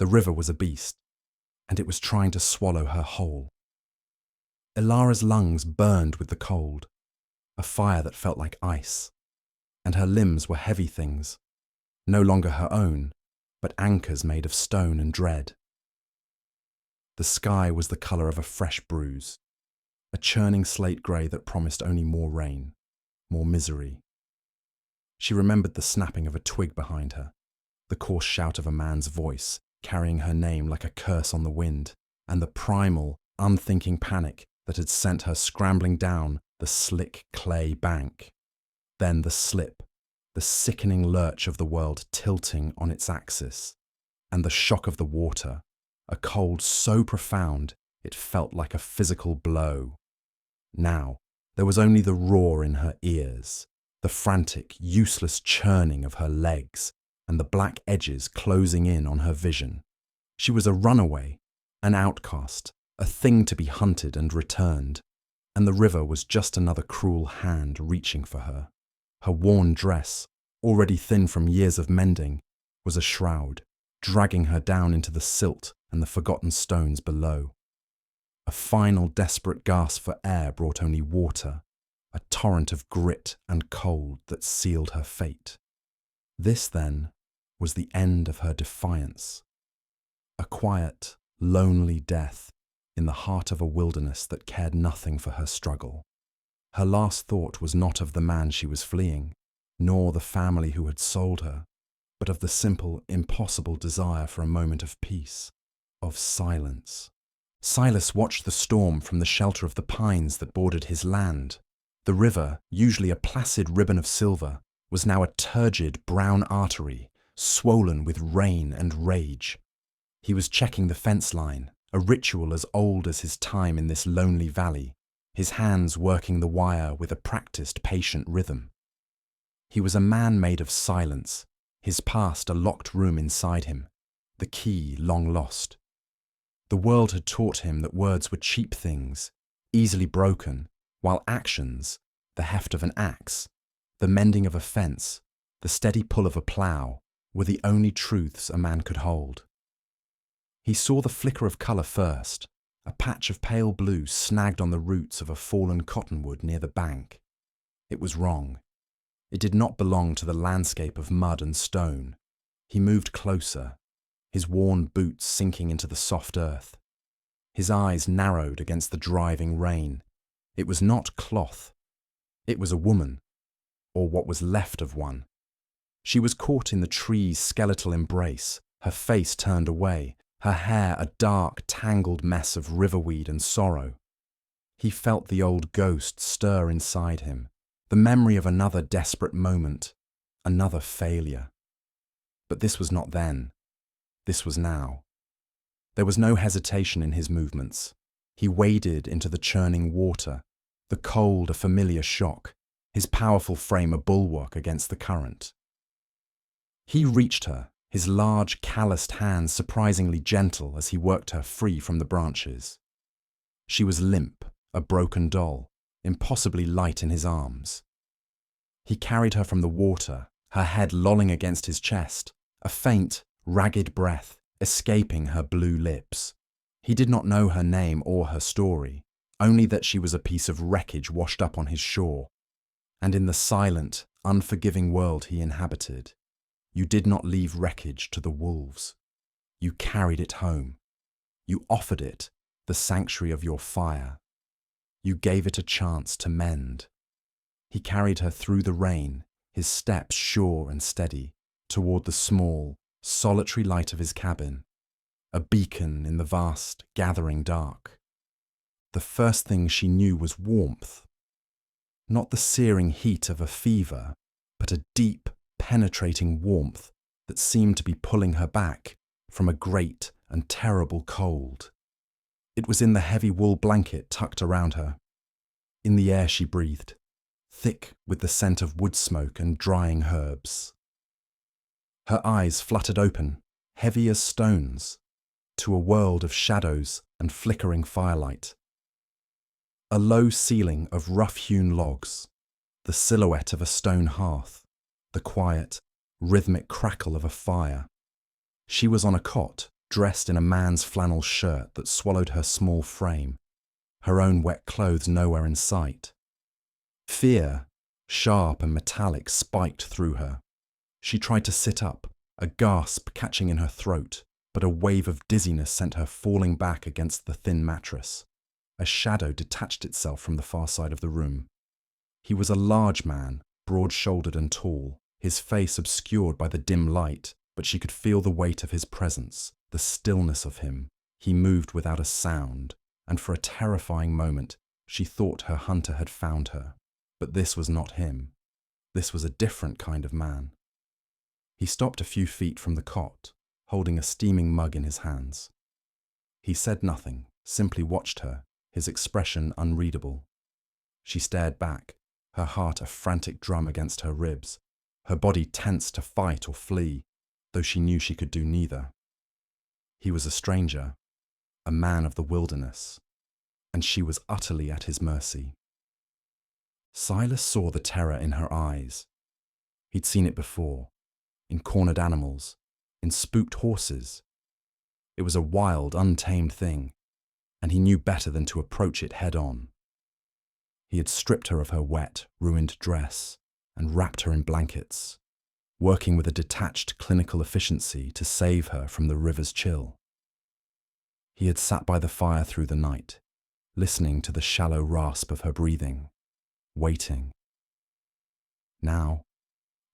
The river was a beast, and it was trying to swallow her whole. Ilara's lungs burned with the cold, a fire that felt like ice, and her limbs were heavy things, no longer her own, but anchors made of stone and dread. The sky was the colour of a fresh bruise, a churning slate grey that promised only more rain, more misery. She remembered the snapping of a twig behind her, the coarse shout of a man's voice, carrying her name like a curse on the wind, and the primal, unthinking panic that had sent her scrambling down the slick clay bank. Then the slip, the sickening lurch of the world tilting on its axis, and the shock of the water, a cold so profound it felt like a physical blow. Now, there was only the roar in her ears, the frantic, useless churning of her legs, and the black edges closing in on her vision. She was a runaway, an outcast, a thing to be hunted and returned, and the river was just another cruel hand reaching for her. Her worn dress, already thin from years of mending, was a shroud, dragging her down into the silt and the forgotten stones below. A final desperate gasp for air brought only water, a torrent of grit and cold that sealed her fate. This, then, was the end of her defiance. A quiet, lonely death in the heart of a wilderness that cared nothing for her struggle. Her last thought was not of the man she was fleeing, nor the family who had sold her, but of the simple, impossible desire for a moment of peace, of silence. Silas watched the storm from the shelter of the pines that bordered his land. The river, usually a placid ribbon of silver, was now a turgid brown artery, swollen with rain and rage. He was checking the fence line, a ritual as old as his time in this lonely valley, his hands working the wire with a practiced, patient rhythm. He was a man made of silence, his past a locked room inside him, the key long lost. The world had taught him that words were cheap things, easily broken, while actions, the heft of an axe, the mending of a fence, the steady pull of a plough, were the only truths a man could hold. He saw the flicker of colour first, a patch of pale blue snagged on the roots of a fallen cottonwood near the bank. It was wrong. It did not belong to the landscape of mud and stone. He moved closer, his worn boots sinking into the soft earth. His eyes narrowed against the driving rain. It was not cloth. It was a woman, or what was left of one. She was caught in the tree's skeletal embrace, her face turned away, her hair a dark, tangled mess of riverweed and sorrow. He felt the old ghost stir inside him, the memory of another desperate moment, another failure. But this was not then. This was now. There was no hesitation in his movements. He waded into the churning water, the cold a familiar shock, his powerful frame a bulwark against the current. He reached her, his large, calloused hands surprisingly gentle as he worked her free from the branches. She was limp, a broken doll, impossibly light in his arms. He carried her from the water, her head lolling against his chest, a faint, ragged breath escaping her blue lips. He did not know her name or her story, only that she was a piece of wreckage washed up on his shore. And in the silent, unforgiving world he inhabited, you did not leave wreckage to the wolves. You carried it home. You offered it the sanctuary of your fire. You gave it a chance to mend. He carried her through the rain, his steps sure and steady, toward the small, solitary light of his cabin, a beacon in the vast, gathering dark. The first thing she knew was warmth. Not the searing heat of a fever, but a deep, penetrating warmth that seemed to be pulling her back from a great and terrible cold. It was in the heavy wool blanket tucked around her, in the air she breathed, thick with the scent of wood smoke and drying herbs. Her eyes fluttered open, heavy as stones, to a world of shadows and flickering firelight. A low ceiling of rough-hewn logs, the silhouette of a stone hearth, the quiet, rhythmic crackle of a fire. She was on a cot, dressed in a man's flannel shirt that swallowed her small frame, her own wet clothes nowhere in sight. Fear, sharp and metallic, spiked through her. She tried to sit up, a gasp catching in her throat, but a wave of dizziness sent her falling back against the thin mattress. A shadow detached itself from the far side of the room. He was a large man, broad-shouldered and tall, his face obscured by the dim light, but she could feel the weight of his presence, the stillness of him. He moved without a sound, and for a terrifying moment, she thought her hunter had found her. But this was not him. This was a different kind of man. He stopped a few feet from the cot, holding a steaming mug in his hands. He said nothing, simply watched her, his expression unreadable. She stared back, her heart a frantic drum against her ribs, her body tense to fight or flee, though she knew she could do neither. He was a stranger, a man of the wilderness, and she was utterly at his mercy. Silas saw the terror in her eyes. He'd seen it before, in cornered animals, in spooked horses. It was a wild, untamed thing, and he knew better than to approach it head-on. He had stripped her of her wet, ruined dress and wrapped her in blankets, working with a detached clinical efficiency to save her from the river's chill. He had sat by the fire through the night, listening to the shallow rasp of her breathing, waiting. Now,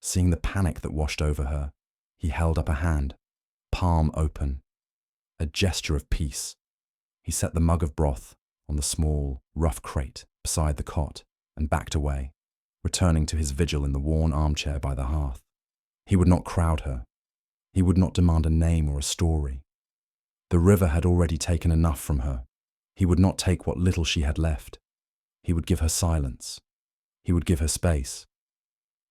seeing the panic that washed over her, he held up a hand, palm open, a gesture of peace. He set the mug of broth on the small, rough crate beside the cot and backed away, returning to his vigil in the worn armchair by the hearth. He would not crowd her. He would not demand a name or a story. The river had already taken enough from her. He would not take what little she had left. He would give her silence. He would give her space.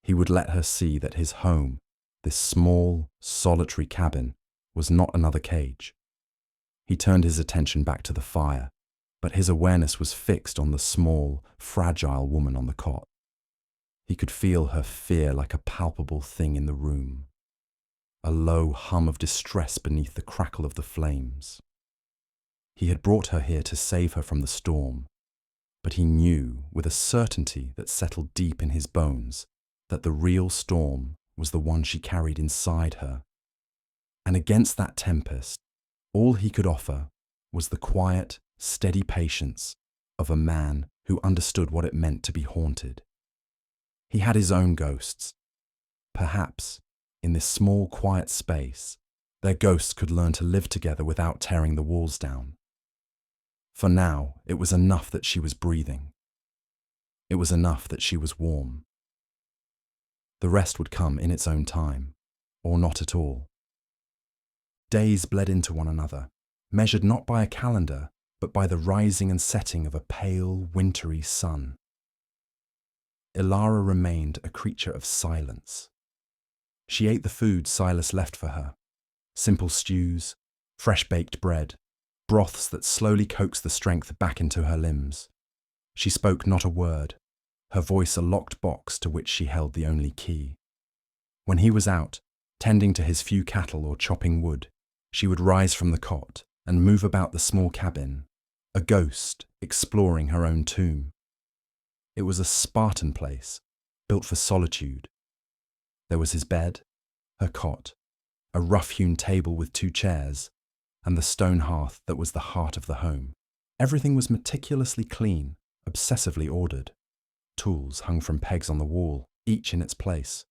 He would let her see that his home, this small, solitary cabin, was not another cage. He turned his attention back to the fire, but his awareness was fixed on the small, fragile woman on the cot. He could feel her fear like a palpable thing in the room, a low hum of distress beneath the crackle of the flames. He had brought her here to save her from the storm, but he knew, with a certainty that settled deep in his bones, that the real storm was the one she carried inside her. And against that tempest, all he could offer was the quiet, steady patience of a man who understood what it meant to be haunted. He had his own ghosts. Perhaps, in this small, quiet space, their ghosts could learn to live together without tearing the walls down. For now, it was enough that she was breathing. It was enough that she was warm. The rest would come in its own time, or not at all. Days bled into one another, measured not by a calendar, but by the rising and setting of a pale, wintry sun. Ilara remained a creature of silence. She ate the food Silas left for her, simple stews, fresh-baked bread, broths that slowly coaxed the strength back into her limbs. She spoke not a word, her voice a locked box to which she held the only key. When he was out, tending to his few cattle or chopping wood, she would rise from the cot and move about the small cabin, a ghost exploring her own tomb. It was a Spartan place, built for solitude. There was his bed, her cot, a rough-hewn table with 2 chairs, and the stone hearth that was the heart of the home. Everything was meticulously clean, obsessively ordered. Tools hung from pegs on the wall, each in its place.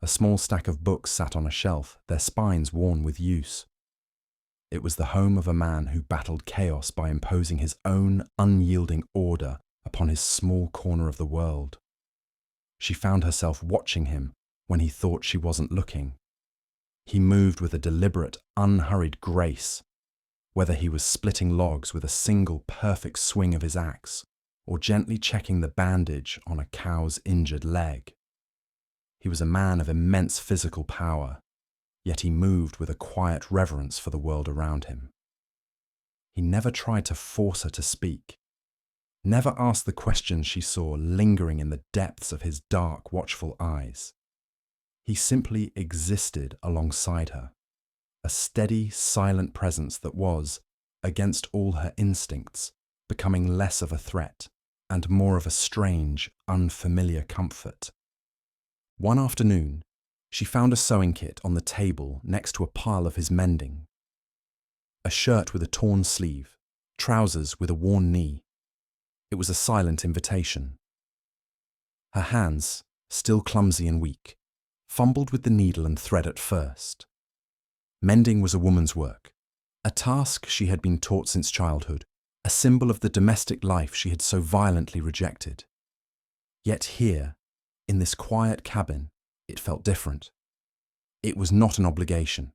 A small stack of books sat on a shelf, their spines worn with use. It was the home of a man who battled chaos by imposing his own unyielding order upon his small corner of the world. She found herself watching him when he thought she wasn't looking. He moved with a deliberate, unhurried grace, whether he was splitting logs with a single perfect swing of his axe, or gently checking the bandage on a cow's injured leg. He was a man of immense physical power, yet he moved with a quiet reverence for the world around him. He never tried to force her to speak, never asked the questions she saw lingering in the depths of his dark, watchful eyes. He simply existed alongside her, a a steady, silent presence that was, against all her instincts, becoming less of a threat and more of a strange, unfamiliar comfort. One afternoon, she found a sewing kit on the table next to a pile of his mending. A shirt with a torn sleeve, trousers with a worn knee. It was a silent invitation. Her hands, still clumsy and weak, fumbled with the needle and thread at first. Mending was a woman's work, a task she had been taught since childhood, a symbol of the domestic life she had so violently rejected. Yet here, in this quiet cabin, it felt different. It was not an obligation.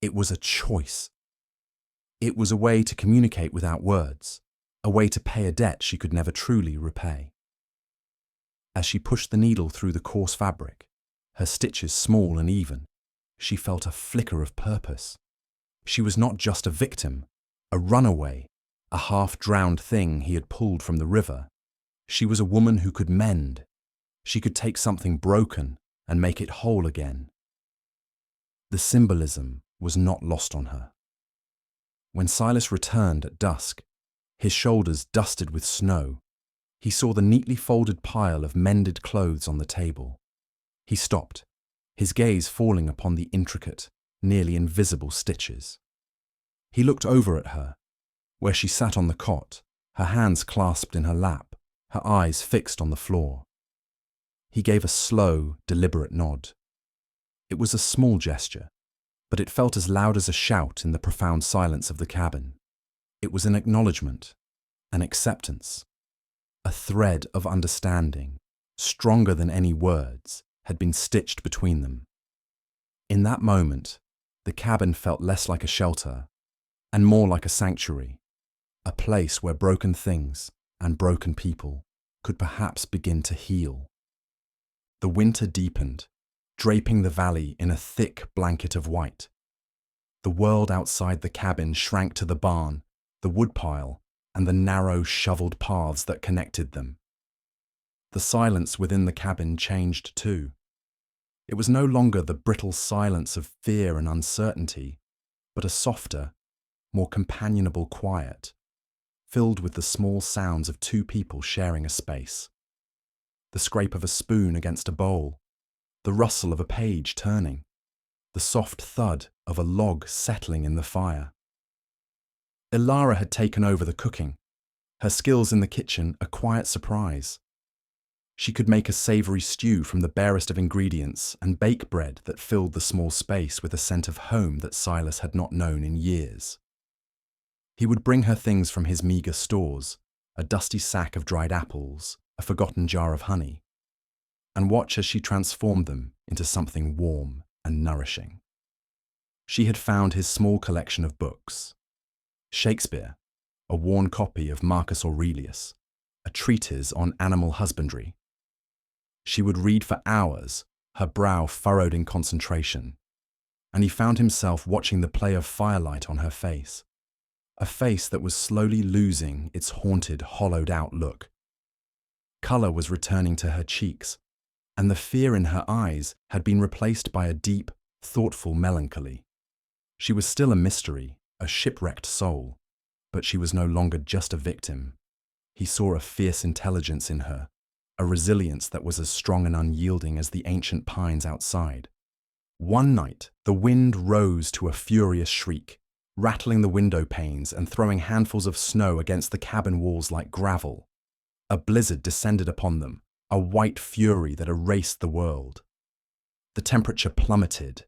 It was a choice. It was a way to communicate without words, a way to pay a debt she could never truly repay. As she pushed the needle through the coarse fabric, her stitches small and even, she felt a flicker of purpose. She was not just a victim, a runaway, a half-drowned thing he had pulled from the river. She was a woman who could mend. She could take something broken and make it whole again. The symbolism was not lost on her. When Silas returned at dusk, his shoulders dusted with snow, he saw the neatly folded pile of mended clothes on the table. He stopped, his gaze falling upon the intricate, nearly invisible stitches. He looked over at her, where she sat on the cot, her hands clasped in her lap, her eyes fixed on the floor. He gave a slow, deliberate nod. It was a small gesture, but it felt as loud as a shout in the profound silence of the cabin. It was an acknowledgement, an acceptance. A thread of understanding, stronger than any words, had been stitched between them. In that moment, the cabin felt less like a shelter and more like a sanctuary, a place where broken things and broken people could perhaps begin to heal. The winter deepened, draping the valley in a thick blanket of white. The world outside the cabin shrank to the barn, the woodpile, and the narrow, shoveled paths that connected them. The silence within the cabin changed too. It was no longer the brittle silence of fear and uncertainty, but a softer, more companionable quiet, filled with the small sounds of two people sharing a space. The scrape of a spoon against a bowl, the rustle of a page turning, the soft thud of a log settling in the fire. Ilara had taken over the cooking, her skills in the kitchen a quiet surprise. She could make a savoury stew from the barest of ingredients and bake bread that filled the small space with a scent of home that Silas had not known in years. He would bring her things from his meagre stores, a dusty sack of dried apples, a forgotten jar of honey, and watch as she transformed them into something warm and nourishing. She had found his small collection of books. Shakespeare, a worn copy of Marcus Aurelius, a treatise on animal husbandry. She would read for hours, her brow furrowed in concentration, and he found himself watching the play of firelight on her face, a face that was slowly losing its haunted, hollowed-out look. Colour was returning to her cheeks, and the fear in her eyes had been replaced by a deep, thoughtful melancholy. She was still a mystery, a shipwrecked soul, but she was no longer just a victim. He saw a fierce intelligence in her, a resilience that was as strong and unyielding as the ancient pines outside. One night, the wind rose to a furious shriek, rattling the window panes and throwing handfuls of snow against the cabin walls like gravel. A blizzard descended upon them, a white fury that erased the world. The temperature plummeted.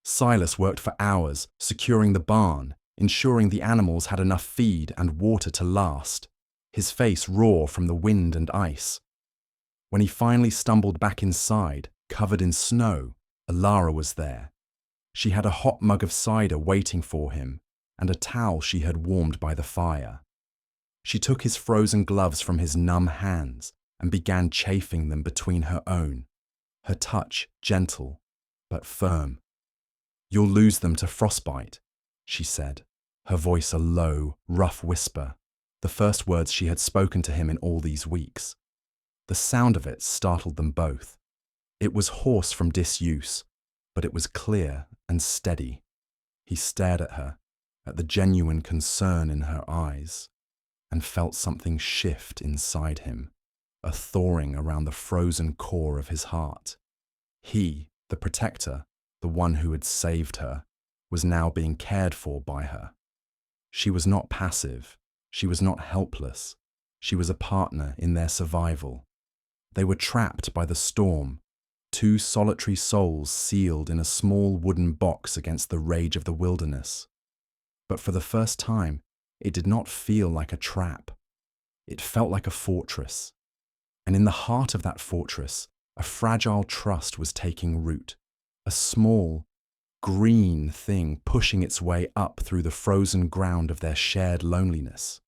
Silas worked for hours, securing the barn, ensuring the animals had enough feed and water to last, his face raw from the wind and ice. When he finally stumbled back inside, covered in snow, Ilara was there. She had a hot mug of cider waiting for him and a towel she had warmed by the fire. She took his frozen gloves from his numb hands and began chafing them between her own, her touch gentle but firm. "You'll lose them to frostbite," she said, her voice a low, rough whisper, the first words she had spoken to him in all these weeks. The sound of it startled them both. It was hoarse from disuse, but it was clear and steady. He stared at her, at the genuine concern in her eyes, and felt something shift inside him, a thawing around the frozen core of his heart. He, the protector, the one who had saved her, was now being cared for by her. She was not passive. She was not helpless. She was a partner in their survival. They were trapped by the storm, two solitary souls sealed in a small wooden box against the rage of the wilderness. But for the first time, it did not feel like a trap. It felt like a fortress. And in the heart of that fortress, a fragile trust was taking root, a small, green thing pushing its way up through the frozen ground of their shared loneliness.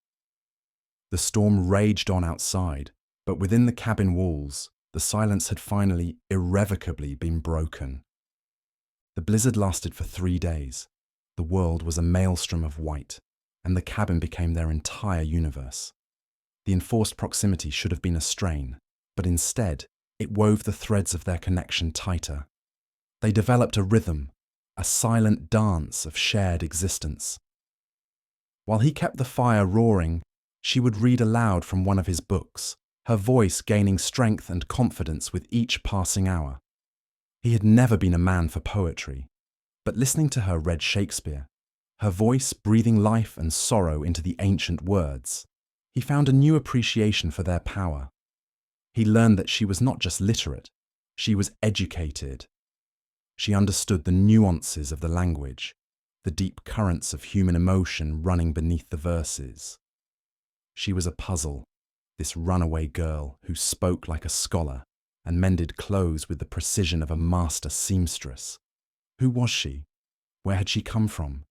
The storm raged on outside, but within the cabin walls, the silence had finally, irrevocably been broken. The blizzard lasted for 3 days. The world was a maelstrom of white, and the cabin became their entire universe. The enforced proximity should have been a strain, but instead, it wove the threads of their connection tighter. They developed a rhythm, a silent dance of shared existence. While he kept the fire roaring, she would read aloud from one of his books, her voice gaining strength and confidence with each passing hour. He had never been a man for poetry, but listening to her read Shakespeare, her voice breathing life and sorrow into the ancient words, he found a new appreciation for their power. He learned that she was not just literate, she was educated. She understood the nuances of the language, the deep currents of human emotion running beneath the verses. She was a puzzle, this runaway girl who spoke like a scholar and mended clothes with the precision of a master seamstress. Who was she? Where had she come from?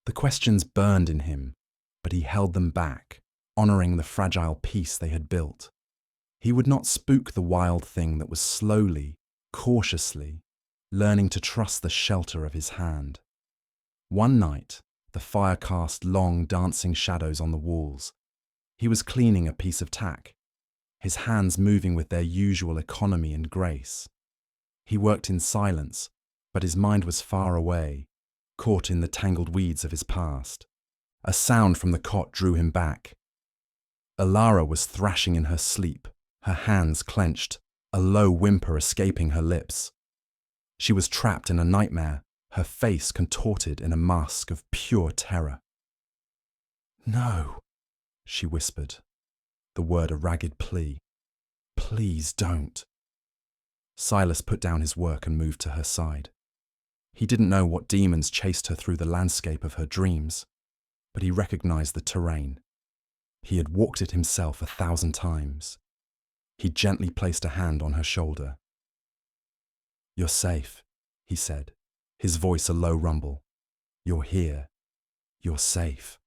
The questions burned in him, but he held them back, honoring the fragile peace they had built. He would not spook the wild thing that was slowly, cautiously, learning to trust the shelter of his hand. One night, the fire cast long, dancing shadows on the walls. He was cleaning a piece of tack, his hands moving with their usual economy and grace. He worked in silence, but his mind was far away, caught in the tangled weeds of his past. A sound from the cot drew him back. Alara was thrashing in her sleep, her hands clenched, a low whimper escaping her lips. She was trapped in a nightmare, her face contorted in a mask of pure terror. "No," she whispered, the word a ragged plea. "Please don't." Silas put down his work and moved to her side. He didn't know what demons chased her through the landscape of her dreams, but he recognized the terrain. He had walked it himself 1,000 times. He gently placed a hand on her shoulder. "You're safe," he said, his voice a low rumble. "You're here. You're safe."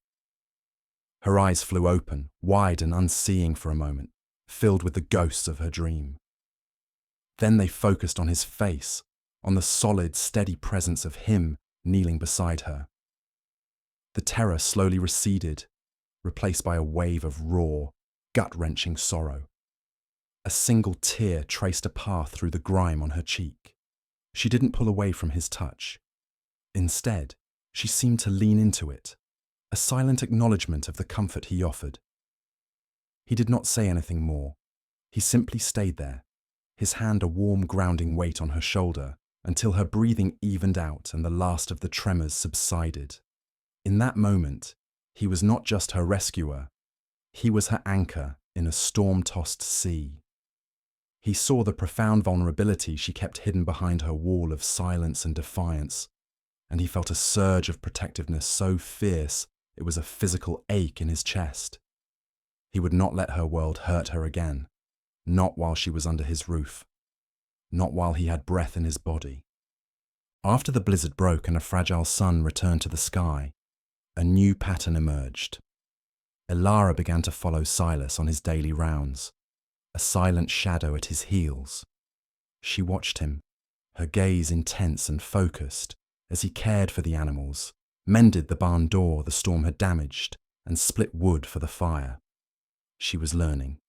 Her eyes flew open, wide and unseeing for a moment, filled with the ghosts of her dream. Then they focused on his face, on the solid, steady presence of him kneeling beside her. The terror slowly receded, replaced by a wave of raw, gut-wrenching sorrow. A single tear traced a path through the grime on her cheek. She didn't pull away from his touch. Instead, she seemed to lean into it, a silent acknowledgement of the comfort he offered. He did not say anything more. He simply stayed there, his hand a warm, grounding weight on her shoulder, until her breathing evened out and the last of the tremors subsided. In that moment, he was not just her rescuer. He was her anchor in a storm-tossed sea. He saw the profound vulnerability she kept hidden behind her wall of silence and defiance, and he felt a surge of protectiveness so fierce it was a physical ache in his chest. He would not let her world hurt her again, not while she was under his roof, not while he had breath in his body. After the blizzard broke and a fragile sun returned to the sky, a new pattern emerged. Alara began to follow Silas on his daily rounds, a silent shadow at his heels. She watched him, her gaze intense and focused, as he cared for the animals, mended the barn door the storm had damaged, and split wood for the fire. She was learning.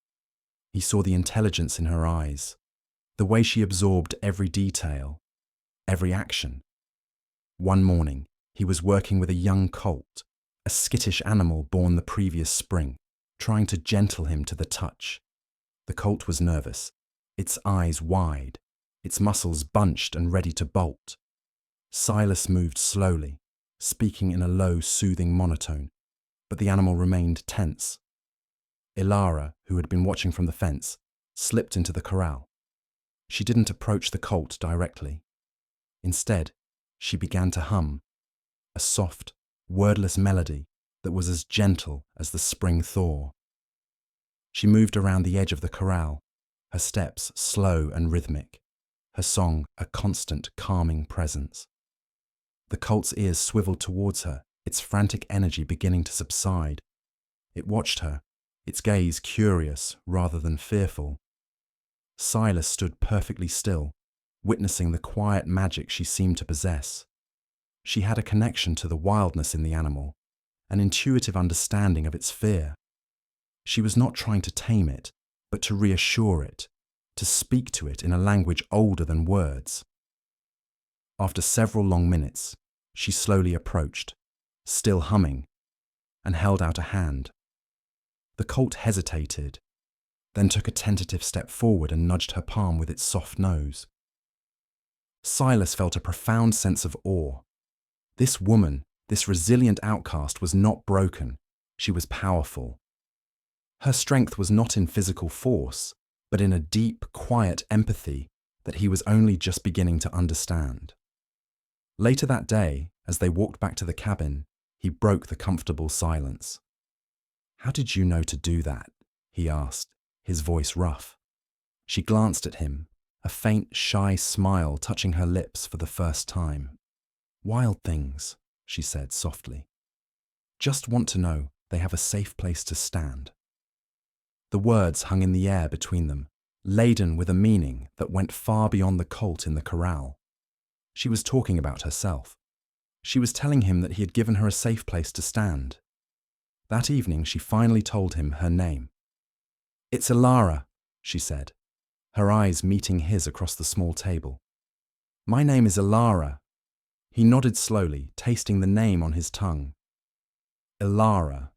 He saw the intelligence in her eyes, the way she absorbed every detail, every action. One morning, He was working with a young colt, a skittish animal born the previous spring, trying to gentle him to the touch. The colt was nervous, its eyes wide, its muscles bunched and ready to bolt. Silas moved slowly, speaking in a low, soothing monotone, but the animal remained tense. Ilara, who had been watching from the fence, slipped into the corral. She didn't approach the colt directly. Instead, she began to hum, a soft, wordless melody that was as gentle as the spring thaw. She moved around the edge of the corral, her steps slow and rhythmic, her song a constant, calming presence. The colt's ears swiveled towards her, its frantic energy beginning to subside. It watched her, its gaze curious rather than fearful. Silas stood perfectly still, witnessing the quiet magic she seemed to possess. She had a connection to the wildness in the animal, an intuitive understanding of its fear. She was not trying to tame it, but to reassure it, to speak to it in a language older than words. After several long minutes, she slowly approached, still humming, and held out a hand. The colt hesitated, then took a tentative step forward and nudged her palm with its soft nose. Silas felt a profound sense of awe. This woman, this resilient outcast, was not broken, she was powerful. Her strength was not in physical force, but in a deep, quiet empathy that he was only just beginning to understand. Later that day, as they walked back to the cabin, he broke the comfortable silence. "How did you know to do that?" he asked, his voice rough. She glanced at him, a faint, shy smile touching her lips for the first time. "Wild things," she said softly. "Just want to know they have a safe place to stand." The words hung in the air between them, laden with a meaning that went far beyond the colt in the corral. She was talking about herself. She was telling him that he had given her a safe place to stand. That evening she finally told him her name. "It's Ilara," she said, her eyes meeting his across the small table. "My name is Ilara." He nodded slowly, tasting the name on his tongue. Ilara.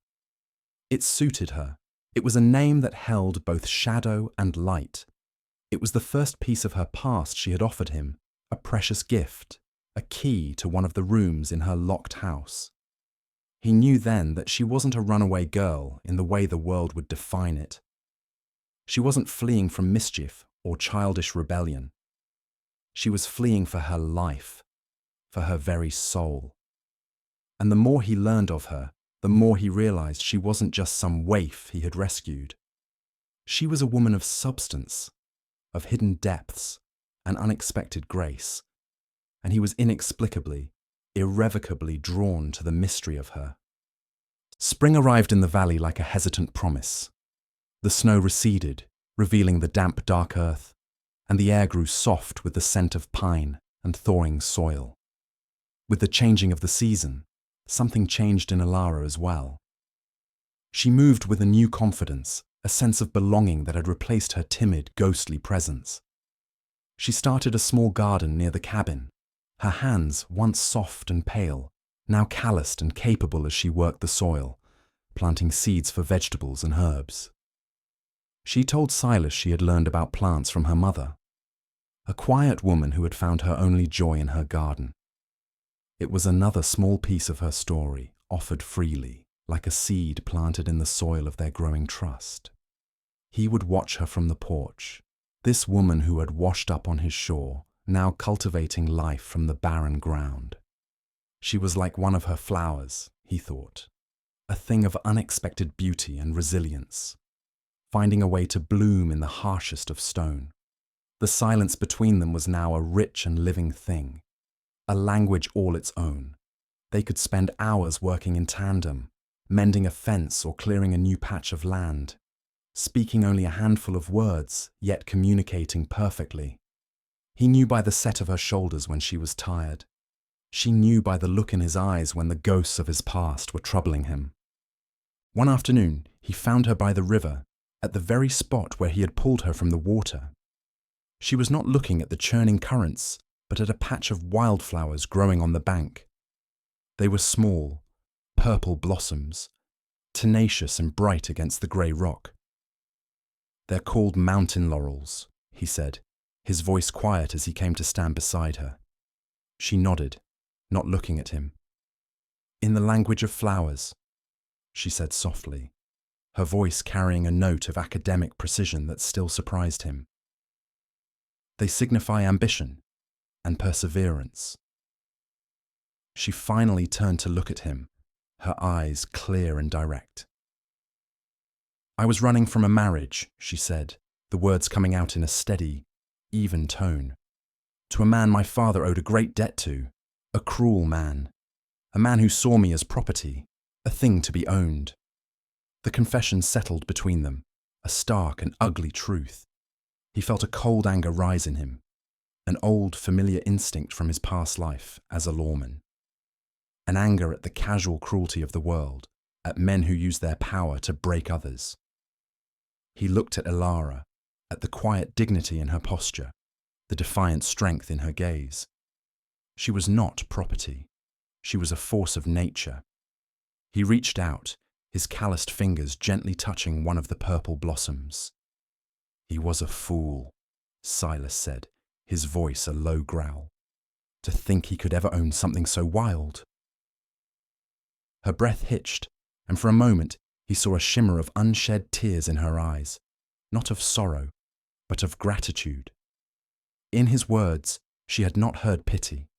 It suited her. It was a name that held both shadow and light. It was the first piece of her past she had offered him, a precious gift, a key to one of the rooms in her locked house. He knew then that she wasn't a runaway girl in the way the world would define it. She wasn't fleeing from mischief or childish rebellion. She was fleeing for her life, for her very soul. And the more he learned of her, the more he realized she wasn't just some waif he had rescued. She was a woman of substance, of hidden depths, and unexpected grace, and he was inexplicably, irrevocably drawn to the mystery of her. Spring arrived in the valley like a hesitant promise. The snow receded, revealing the damp, dark earth, and the air grew soft with the scent of pine and thawing soil. With the changing of the season, something changed in Ilara as well. She moved with a new confidence, a sense of belonging that had replaced her timid, ghostly presence. She started a small garden near the cabin, her hands, once soft and pale, now calloused and capable as she worked the soil, planting seeds for vegetables and herbs. She told Silas she had learned about plants from her mother, a quiet woman who had found her only joy in her garden. It was another small piece of her story, offered freely, like a seed planted in the soil of their growing trust. He would watch her from the porch, this woman who had washed up on his shore, now cultivating life from the barren ground. She was like one of her flowers, he thought, a thing of unexpected beauty and resilience, finding a way to bloom in the harshest of stone. The silence between them was now a rich and living thing, a language all its own. They could spend hours working in tandem, mending a fence or clearing a new patch of land, speaking only a handful of words, yet communicating perfectly. He knew by the set of her shoulders when she was tired. She knew by the look in his eyes when the ghosts of his past were troubling him. One afternoon, he found her by the river, at the very spot where he had pulled her from the water. She was not looking at the churning currents, but at a patch of wildflowers growing on the bank. They were small, purple blossoms, tenacious and bright against the grey rock. "They're called mountain laurels," he said, his voice quiet as he came to stand beside her. She nodded, not looking at him. "In the language of flowers," she said softly, her voice carrying a note of academic precision that still surprised him. "They signify ambition and perseverance." She finally turned to look at him, her eyes clear and direct. "I was running from a marriage," she said, the words coming out in a steady, even tone. "To a man my father owed a great debt to, a cruel man, a man who saw me as property, a thing to be owned." The confession settled between them, a stark and ugly truth. He felt a cold anger rise in him, an old familiar instinct from his past life as a lawman. An anger at the casual cruelty of the world, at men who use their power to break others. He looked at Elara, at the quiet dignity in her posture, the defiant strength in her gaze. She was not property. She was a force of nature. He reached out, his calloused fingers gently touching one of the purple blossoms. "He was a fool," Silas said, his voice a low growl. "To think he could ever own something so wild." Her breath hitched, and for a moment he saw a shimmer of unshed tears in her eyes, not of sorrow, but of gratitude. In his words, she had not heard pity.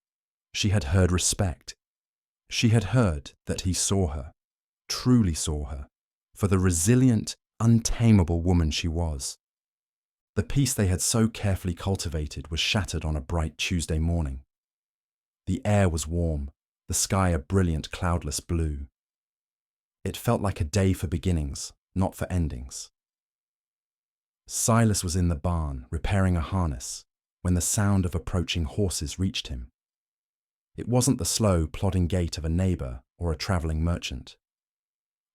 She had heard respect. She had heard that he saw her, truly saw her, for the resilient, untamable woman she was. The peace they had so carefully cultivated was shattered on a bright Tuesday morning. The air was warm, the sky a brilliant cloudless blue. It felt like a day for beginnings, not for endings. Silas was in the barn, repairing a harness, when the sound of approaching horses reached him. It wasn't the slow, plodding gait of a neighbour or a travelling merchant.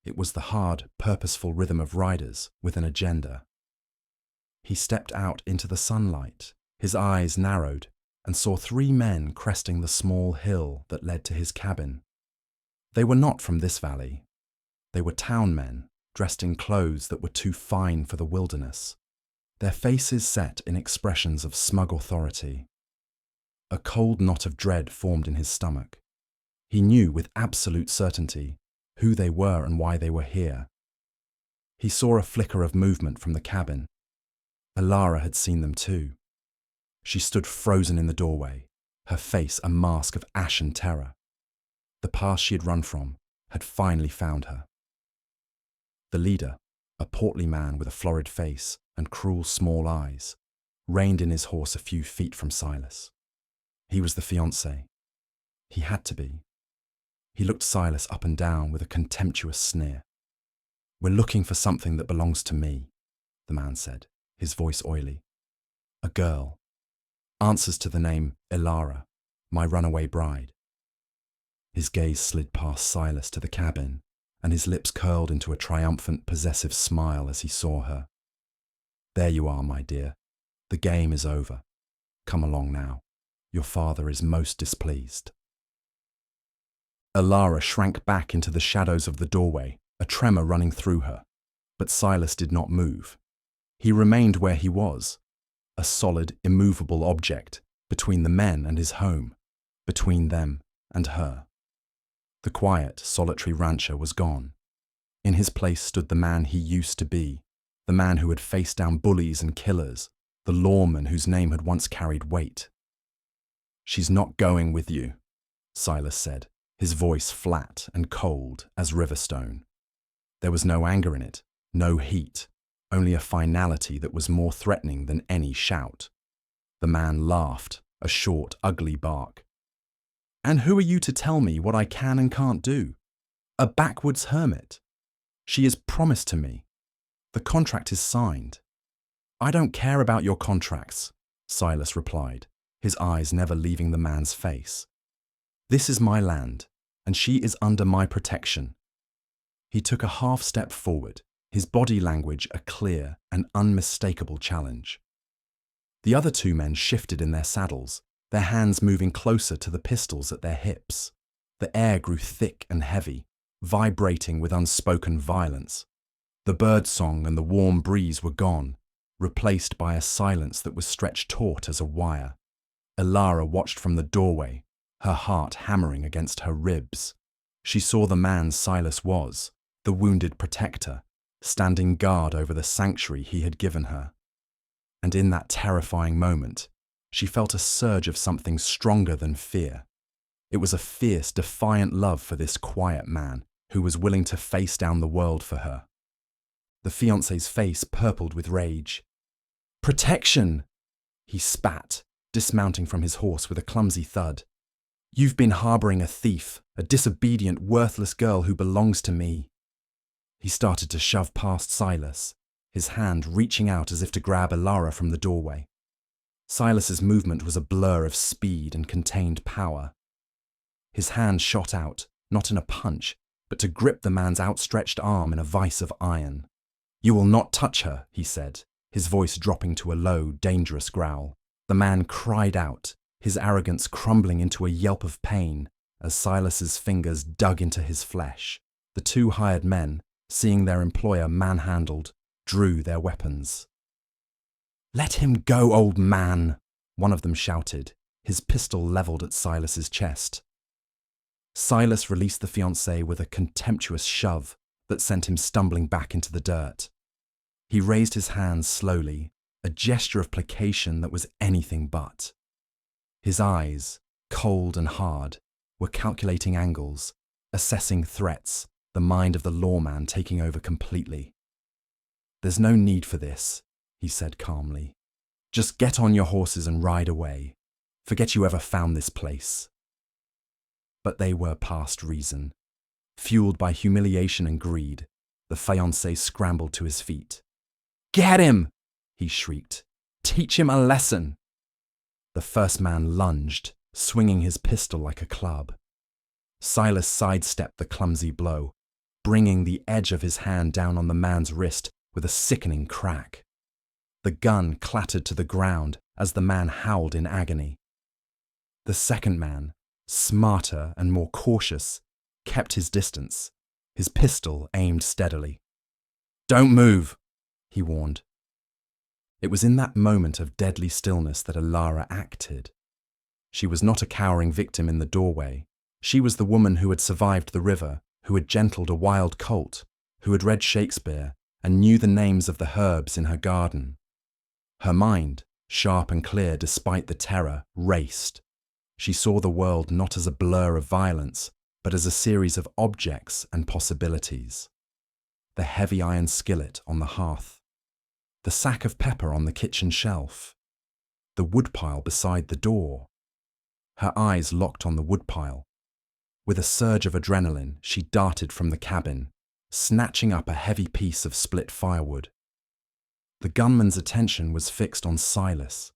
It was the hard, purposeful rhythm of riders with an agenda. He stepped out into the sunlight, his eyes narrowed, and saw 3 men cresting the small hill that led to his cabin. They were not from this valley. They were town men, dressed in clothes that were too fine for the wilderness, their faces set in expressions of smug authority. A cold knot of dread formed in his stomach. He knew with absolute certainty who they were and why they were here. He saw a flicker of movement from the cabin. Elara had seen them too. She stood frozen in the doorway, her face a mask of ashen terror. The past she had run from had finally found her. The leader, a portly man with a florid face and cruel small eyes, reined in his horse a few feet from Silas. He was the fiancé. He had to be. He looked Silas up and down with a contemptuous sneer. "We're looking for something that belongs to me," the man said, his voice oily. "A girl. Answers to the name Elara, my runaway bride." His gaze slid past Silas to the cabin, and his lips curled into a triumphant, possessive smile as he saw her. "There you are, my dear. The game is over. Come along now. Your father is most displeased." Elara shrank back into the shadows of the doorway, a tremor running through her, but Silas did not move. He remained where he was, a solid, immovable object, between the men and his home, between them and her. The quiet, solitary rancher was gone. In his place stood the man he used to be, the man who had faced down bullies and killers, the lawman whose name had once carried weight. "She's not going with you," Silas said, his voice flat and cold as riverstone. There was no anger in it, no heat, only a finality that was more threatening than any shout. The man laughed, a short, ugly bark. "And who are you to tell me what I can and can't do? A backwoods hermit. She is promised to me. The contract is signed." "I don't care about your contracts," Silas replied, his eyes never leaving the man's face. "This is my land, and she is under my protection." He took a half step forward, his body language a clear and unmistakable challenge. The other 2 men shifted in their saddles, their hands moving closer to the pistols at their hips. The air grew thick and heavy, vibrating with unspoken violence. The birdsong and the warm breeze were gone, replaced by a silence that was stretched taut as a wire. Elara watched from the doorway, her heart hammering against her ribs. She saw the man Silas was, the wounded protector, standing guard over the sanctuary he had given her. And in that terrifying moment, she felt a surge of something stronger than fear. It was a fierce, defiant love for this quiet man who was willing to face down the world for her. The fiancé's face purpled with rage. "Protection!" he spat, dismounting from his horse with a clumsy thud. "You've been harboring a thief, a disobedient, worthless girl who belongs to me." He started to shove past Silas, his hand reaching out as if to grab Elara from the doorway. Silas's movement was a blur of speed and contained power. His hand shot out, not in a punch, but to grip the man's outstretched arm in a vice of iron. "You will not touch her," he said, his voice dropping to a low, dangerous growl. The man cried out, his arrogance crumbling into a yelp of pain as Silas's fingers dug into his flesh. The two hired men, seeing their employer manhandled, drew their weapons. "Let him go, old man!" one of them shouted, his pistol leveled at Silas's chest. Silas released the fiancée with a contemptuous shove that sent him stumbling back into the dirt. He raised his hands slowly, a gesture of placation that was anything but. His eyes, cold and hard, were calculating angles, assessing threats, the mind of the lawman taking over completely. "There's no need for this," he said calmly. "Just get on your horses and ride away. Forget you ever found this place." But they were past reason. Fueled by humiliation and greed, the fiancé scrambled to his feet. "Get him!" he shrieked. "Teach him a lesson!" The first man lunged, swinging his pistol like a club. Silas sidestepped the clumsy blow, bringing the edge of his hand down on the man's wrist with a sickening crack. The gun clattered to the ground as the man howled in agony. The second man, smarter and more cautious, kept his distance, his pistol aimed steadily. "Don't move," he warned. It was in that moment of deadly stillness that Elara acted. She was not a cowering victim in the doorway. She was the woman who had survived the river, who had gentled a wild colt, who had read Shakespeare and knew the names of the herbs in her garden. Her mind, sharp and clear despite the terror, raced. She saw the world not as a blur of violence, but as a series of objects and possibilities. The heavy iron skillet on the hearth, the sack of pepper on the kitchen shelf, the woodpile beside the door. Her eyes locked on the woodpile. With a surge of adrenaline, she darted from the cabin, snatching up a heavy piece of split firewood. The gunman's attention was fixed on Silas.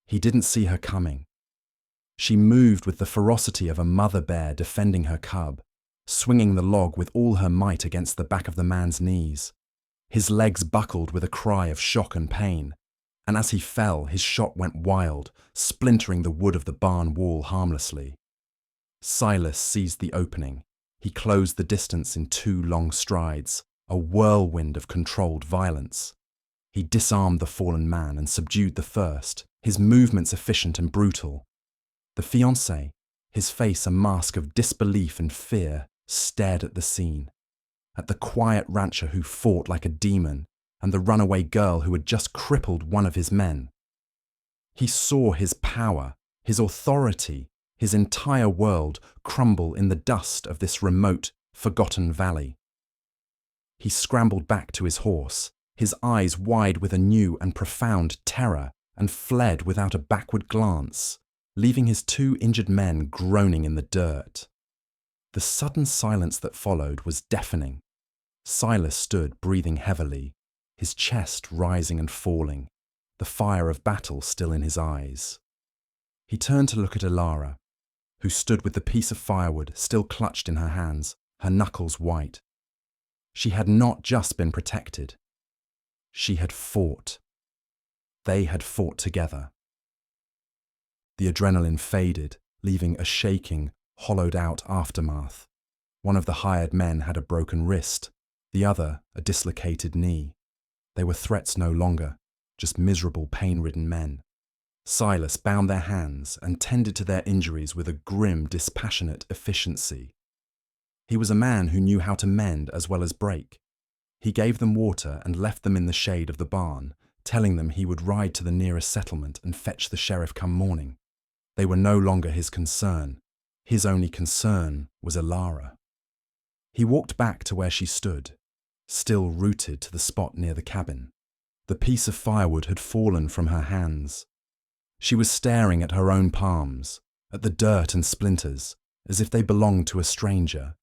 He didn't see her coming. She moved with the ferocity of a mother bear defending her cub, swinging the log with all her might against the back of the man's knees. His legs buckled with a cry of shock and pain, and as he fell, his shot went wild, splintering the wood of the barn wall harmlessly. Silas seized the opening. He closed the distance in 2 long strides, a whirlwind of controlled violence. He disarmed the fallen man and subdued the first, his movements efficient and brutal. The fiancé, his face a mask of disbelief and fear, stared at the scene, at the quiet rancher who fought like a demon and the runaway girl who had just crippled one of his men. He saw his power, his authority, his entire world crumble in the dust of this remote, forgotten valley. He scrambled back to his horse, his eyes wide with a new and profound terror, and fled without a backward glance, leaving his 2 injured men groaning in the dirt. The sudden silence that followed was deafening. Silas stood breathing heavily, his chest rising and falling, the fire of battle still in his eyes. He turned to look at Elara, who stood with the piece of firewood still clutched in her hands, her knuckles white. She had not just been protected. She had fought. They had fought together. The adrenaline faded, leaving a shaking, hollowed-out aftermath. One of the hired men had a broken wrist, the other a dislocated knee. They were threats no longer, just miserable, pain-ridden men. Silas bound their hands and tended to their injuries with a grim, dispassionate efficiency. He was a man who knew how to mend as well as break. He gave them water and left them in the shade of the barn, telling them he would ride to the nearest settlement and fetch the sheriff come morning. They were no longer his concern. His only concern was Elara. He walked back to where she stood, still rooted to the spot near the cabin. The piece of firewood had fallen from her hands. She was staring at her own palms, at the dirt and splinters, as if they belonged to a stranger.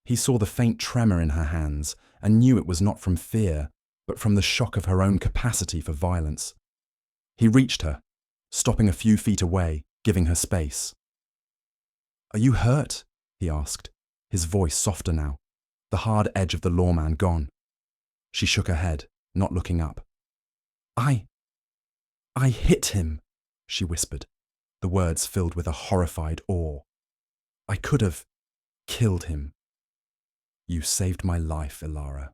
He saw the faint tremor in her hands and knew it was not from fear, but from the shock of her own capacity for violence. He reached her, stopping a few feet away, giving her space. "Are you hurt?" he asked, his voice softer now, the hard edge of the lawman gone. She shook her head, not looking up. I hit him," she whispered, the words filled with a horrified awe. "I could have killed him." "You saved my life, Elara,"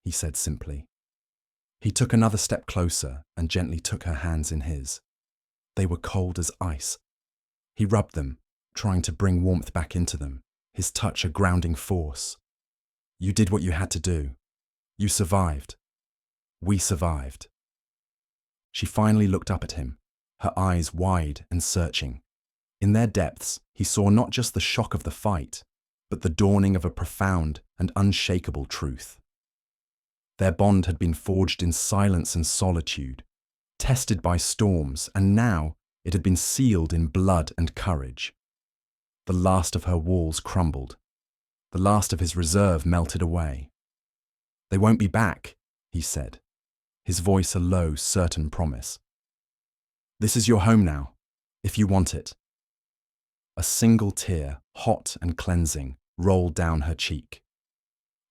he said simply. He took another step closer and gently took her hands in his. They were cold as ice. He rubbed them, trying to bring warmth back into them, his touch a grounding force. "You did what you had to do. You survived. We survived." She finally looked up at him, her eyes wide and searching. In their depths, he saw not just the shock of the fight, but the dawning of a profound and unshakable truth. Their bond had been forged in silence and solitude, tested by storms, and now it had been sealed in blood and courage. The last of her walls crumbled. The last of his reserve melted away. "They won't be back," he said, his voice a low, certain promise. "This is your home now, if you want it." A single tear, hot and cleansing, rolled down her cheek.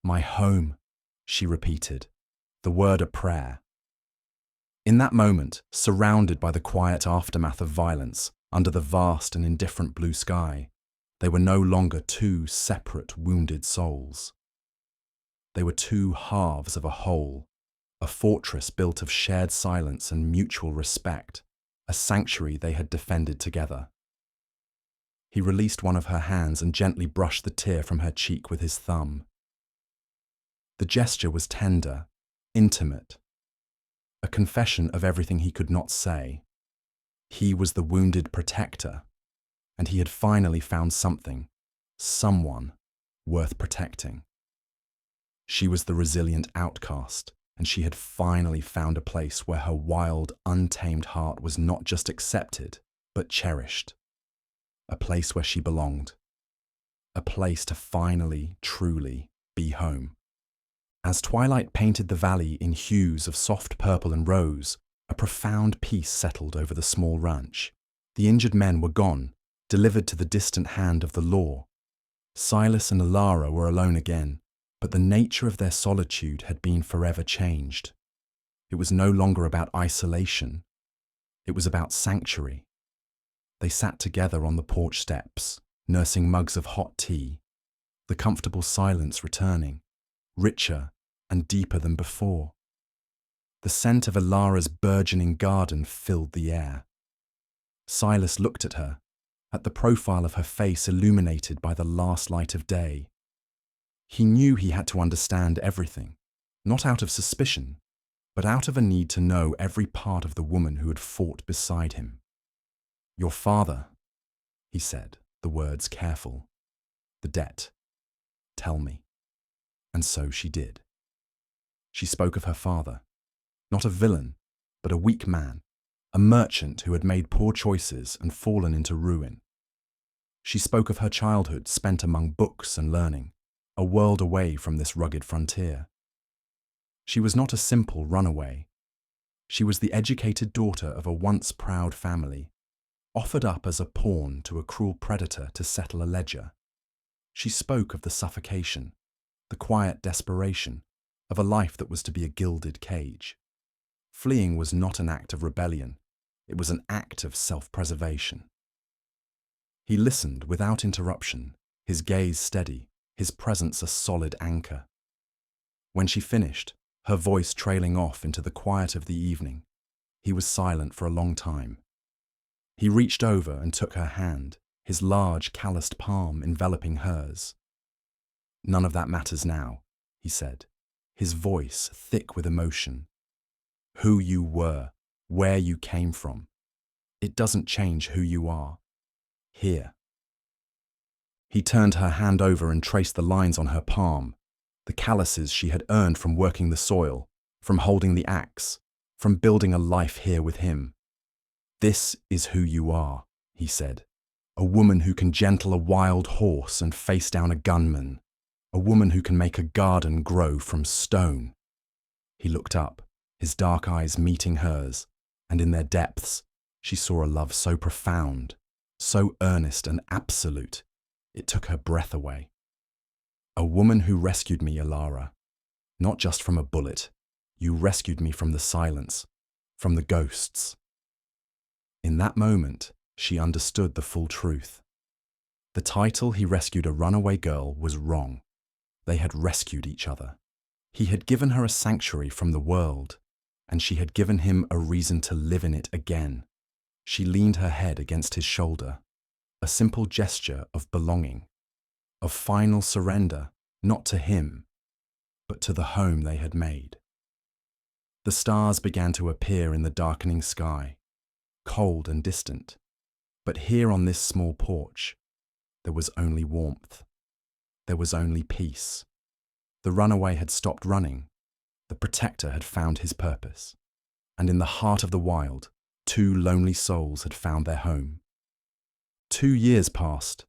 "My home," she repeated, the word a prayer. In that moment, surrounded by the quiet aftermath of violence, under the vast and indifferent blue sky, they were no longer two separate, wounded souls. They were two halves of a whole, a fortress built of shared silence and mutual respect, a sanctuary they had defended together. He released one of her hands and gently brushed the tear from her cheek with his thumb. The gesture was tender, intimate, a confession of everything he could not say. He was the wounded protector, and he had finally found something, someone, worth protecting. She was the resilient outcast, and she had finally found a place where her wild, untamed heart was not just accepted, but cherished. A place where she belonged. A place to finally, truly be home. As twilight painted the valley in hues of soft purple and rose, a profound peace settled over the small ranch. The injured men were gone, delivered to the distant hand of the law. Silas and Elara were alone again, but the nature of their solitude had been forever changed. It was no longer about isolation. It was about sanctuary. They sat together on the porch steps, nursing mugs of hot tea, the comfortable silence returning, richer and deeper than before. The scent of Elara's burgeoning garden filled the air. Silas looked at her, at the profile of her face illuminated by the last light of day. He knew he had to understand everything, not out of suspicion, but out of a need to know every part of the woman who had fought beside him. "Your father," he said, the words careful. "The debt. Tell me." And so she did. She spoke of her father, not a villain, but a weak man, a merchant who had made poor choices and fallen into ruin. She spoke of her childhood spent among books and learning, a world away from this rugged frontier. She was not a simple runaway. She was the educated daughter of a once proud family, offered up as a pawn to a cruel predator to settle a ledger. She spoke of the suffocation, the quiet desperation, of a life that was to be a gilded cage. Fleeing was not an act of rebellion, it was an act of self-preservation. He listened without interruption, his gaze steady, his presence a solid anchor. When she finished, her voice trailing off into the quiet of the evening, he was silent for a long time. He reached over and took her hand, his large, calloused palm enveloping hers. "None of that matters now," he said, his voice thick with emotion. "Who you were, where you came from, it doesn't change who you are. Here." He turned her hand over and traced the lines on her palm, the calluses she had earned from working the soil, from holding the axe, from building a life here with him. "This is who you are," he said. "A woman who can gentle a wild horse and face down a gunman. A woman who can make a garden grow from stone." He looked up, his dark eyes meeting hers, and in their depths, she saw a love so profound, so earnest and absolute, it took her breath away. "A woman who rescued me, Alara. Not just from a bullet. You rescued me from the silence, from the ghosts." In that moment, she understood the full truth. The title "He rescued a runaway girl" was wrong. They had rescued each other. He had given her a sanctuary from the world, and she had given him a reason to live in it again. She leaned her head against his shoulder, a simple gesture of belonging, of final surrender, not to him, but to the home they had made. The stars began to appear in the darkening sky, cold and distant, but here on this small porch, there was only warmth. There was only peace. The runaway had stopped running. The protector had found his purpose. And in the heart of the wild, two lonely souls had found their home. 2 years passed.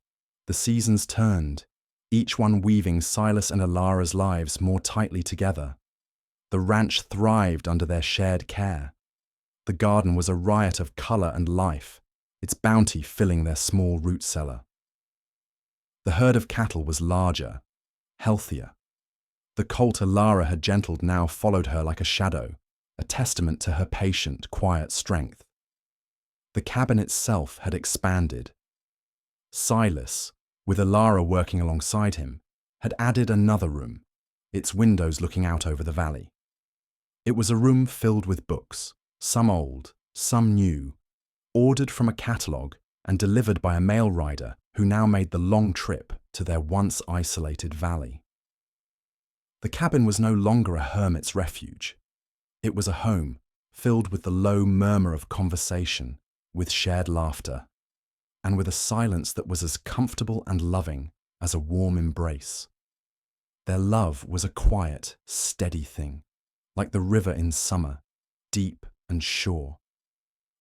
The seasons turned, each one weaving Silas and Alara's lives more tightly together. The ranch thrived under their shared care. The garden was a riot of colour and life, its bounty filling their small root cellar. The herd of cattle was larger, healthier. The colt Alara had gentled now followed her like a shadow, a testament to her patient, quiet strength. The cabin itself had expanded. Silas, with Alara working alongside him, had added another room, its windows looking out over the valley. It was a room filled with books, some old, some new, ordered from a catalogue and delivered by a mail rider who now made the long trip to their once isolated valley. The cabin was no longer a hermit's refuge. It was a home filled with the low murmur of conversation, with shared laughter, and with a silence that was as comfortable and loving as a warm embrace. Their love was a quiet, steady thing, like the river in summer, deep and sure.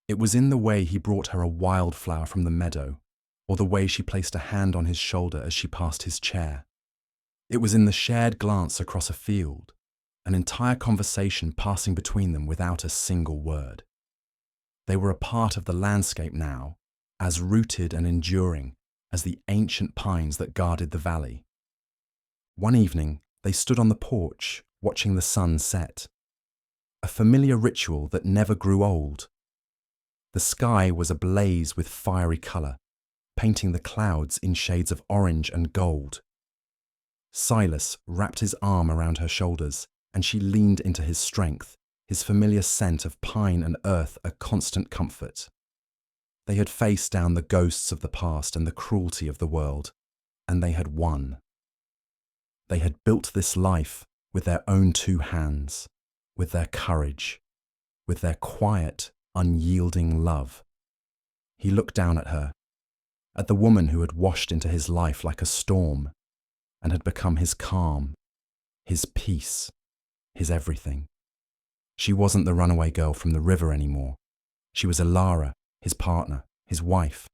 It was in the way he brought her a wildflower from the meadow, or the way she placed a hand on his shoulder as she passed his chair. It was in the shared glance across a field, an entire conversation passing between them without a single word. They were a part of the landscape now, as rooted and enduring as the ancient pines that guarded the valley. One evening, they stood on the porch, watching the sun set. A familiar ritual that never grew old. The sky was ablaze with fiery colour, painting the clouds in shades of orange and gold. Silas wrapped his arm around her shoulders, and she leaned into his strength, his familiar scent of pine and earth a constant comfort. They had faced down the ghosts of the past and the cruelty of the world, and they had won. They had built this life with their own 2 hands, with their courage, with their quiet, unyielding love. He looked down at her, at the woman who had washed into his life like a storm, and had become his calm, his peace, his everything. She wasn't the runaway girl from the river anymore. She was Alara, his partner, his wife,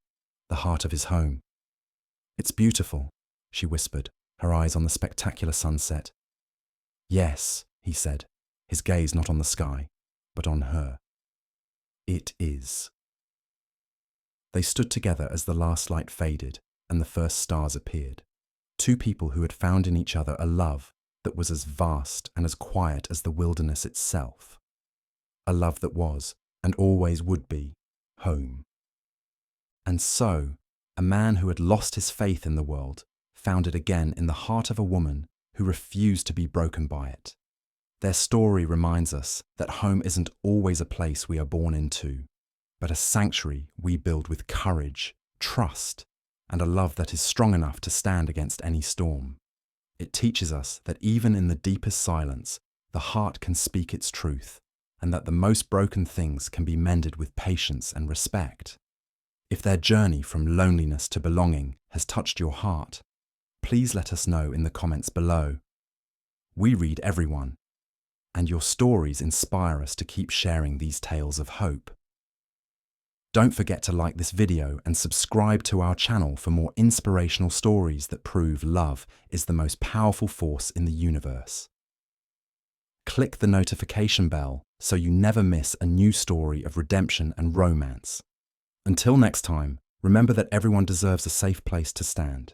the heart of his home. "It's beautiful," she whispered, her eyes on the spectacular sunset. "Yes," he said, his gaze not on the sky, but on her. "It is." They stood together as the last light faded and the first stars appeared. 2 people who had found in each other a love that was as vast and as quiet as the wilderness itself. A love that was, and always would be, home. And so, A man who had lost his faith in the world found it again in the heart of a woman who refused to be broken by it. Their story reminds us that home isn't always a place we are born into, but a sanctuary we build with courage, trust, and a love that is strong enough to stand against any storm. It teaches us that even in the deepest silence, the heart can speak its truth, and that the most broken things can be mended with patience and respect. If their journey from loneliness to belonging has touched your heart, please let us know in the comments below. We read everyone, and your stories inspire us to keep sharing these tales of hope. Don't forget to like this video and subscribe to our channel for more inspirational stories that prove love is the most powerful force in the universe. Click the notification bell so you never miss a new story of redemption and romance. Until next time, remember that everyone deserves a safe place to stand.